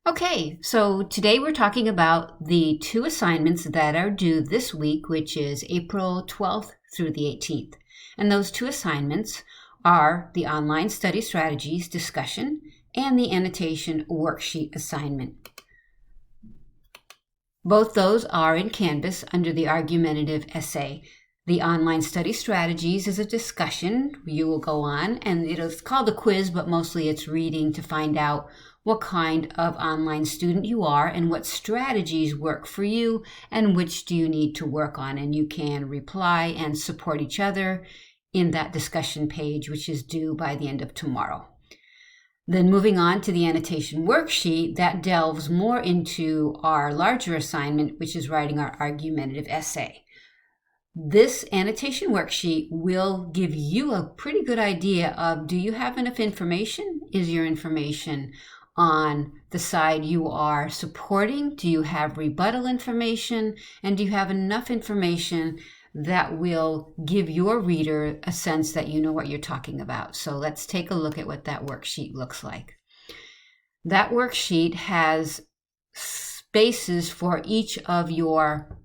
Okay, so today we're talking about the 2 assignments that are due this week, which is April 12th through the 18th. And those 2 assignments are the Online Study Strategies discussion and the Annotation Worksheet assignment. Both those are in Canvas under the argumentative essay. The Online Study Strategies is a discussion you will go on, and it's called a quiz, but mostly it's reading to find out what kind of online student you are and what strategies work for you and which do you need to work on. And you can reply and support each other in that discussion page, which is due by the end of tomorrow. Then moving on to the Annotation Worksheet, that delves more into our larger assignment, which is writing our argumentative essay. This Annotation Worksheet will give you a pretty good idea of, do you have enough information? Is your information on the side you are supporting? Do you have rebuttal information? And do you have enough information that will give your reader a sense that you know what you're talking about? So let's take a look at what that worksheet looks like. That worksheet has spaces for each of your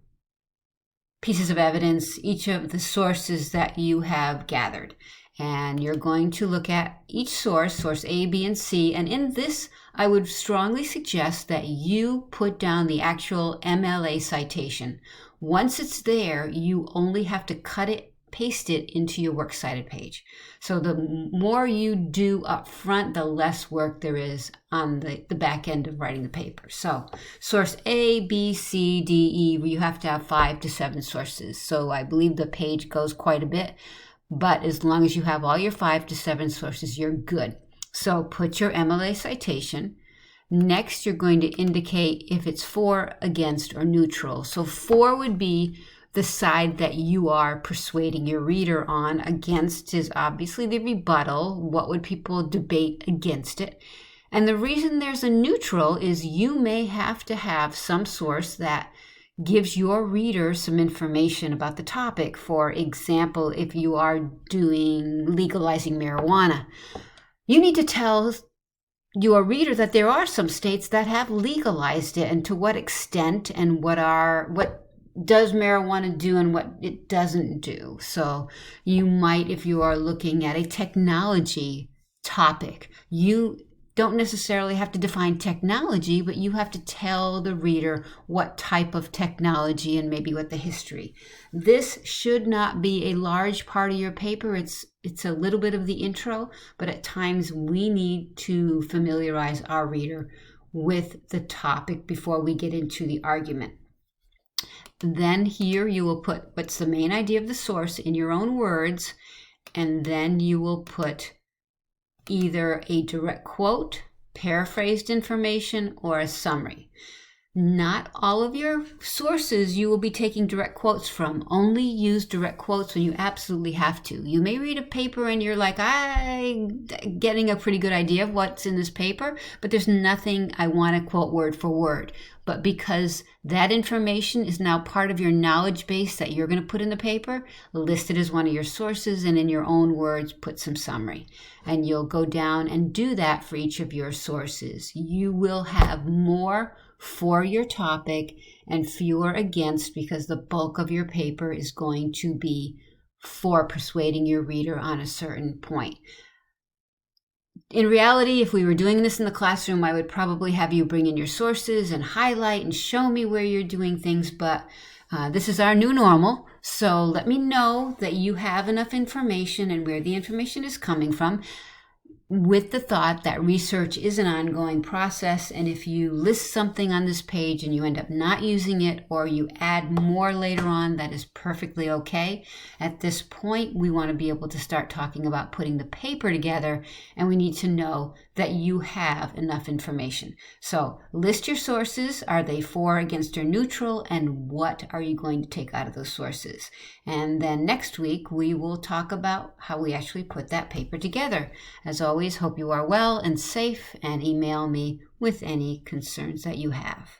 pieces of evidence, each of the sources that you have gathered. And you're going to look at each source A, B, and C. And in this, I would strongly suggest that you put down the actual MLA citation. Once it's there, you only have to cut it, paste it into your works cited page. So the more you do up front, the less work there is on the back end of writing the paper. So source A, B, C, D, E, you have to have 5 to 7 sources. So I believe the page goes quite a bit. But as long as you have all your 5 to 7 sources, you're good. So put your MLA citation. Next, you're going to indicate if it's for, against, or neutral. So for would be the side that you are persuading your reader on. Against is obviously the rebuttal. What would people debate against it? And the reason there's a neutral is you may have to have some source that gives your reader some information about the topic. For example, if you are doing legalizing marijuana, you need to tell your reader that there are some states that have legalized it and to what extent and what does marijuana do and what it doesn't do. So you might, if you are looking at a technology topic, you don't necessarily have to define technology, but you have to tell the reader what type of technology and maybe what the history. This should not be a large part of your paper. It's a little bit of the intro, but at times we need to familiarize our reader with the topic before we get into the argument. Then here you will put what's the main idea of the source in your own words, and then you will put either a direct quote, paraphrased information, or a summary. Not all of your sources you will be taking direct quotes from. Only use direct quotes when you absolutely have to. You may read a paper and you're like, I'm getting a pretty good idea of what's in this paper, but there's nothing I want to quote word for word. But because that information is now part of your knowledge base that you're going to put in the paper, list it as one of your sources and in your own words, put some summary. And you'll go down and do that for each of your sources. You will have more for your topic and fewer against, because the bulk of your paper is going to be for persuading your reader on a certain point. In reality, if we were doing this in the classroom, I would probably have you bring in your sources and highlight and show me where you're doing things, but this is our new normal. So let me know that you have enough information and where the information is coming from, with the thought that research is an ongoing process, and if you list something on this page and you end up not using it, or you add more later on, that is perfectly okay. At this point, we want to be able to start talking about putting the paper together, and we need to know that you have enough information. So list your sources. Are they for, against, or neutral? And what are you going to take out of those sources? And then next week, we will talk about how we actually put that paper together. As always, hope you are well and safe, and email me with any concerns that you have.